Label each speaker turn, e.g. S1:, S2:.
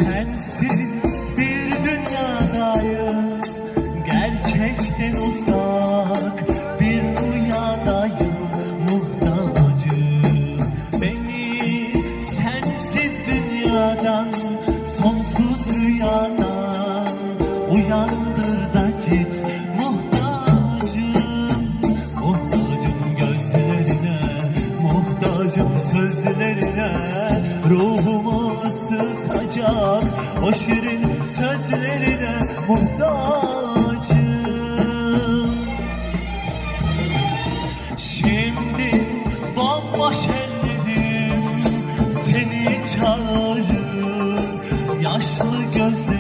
S1: Sensiz bir dünyadayım, gerçekten uzak bir rüyadayım, muhtacım. Beni sensiz dünyadan, sonsuz rüyadan uyandır da git, muhtacım. Muhtacım gözlerine, muhtacım sözlerine, ruhumu ısıtacak o şirin sözlerine muhtacım. Şimdi bomboş ellerim seni çağırır, yaşlı gözlerim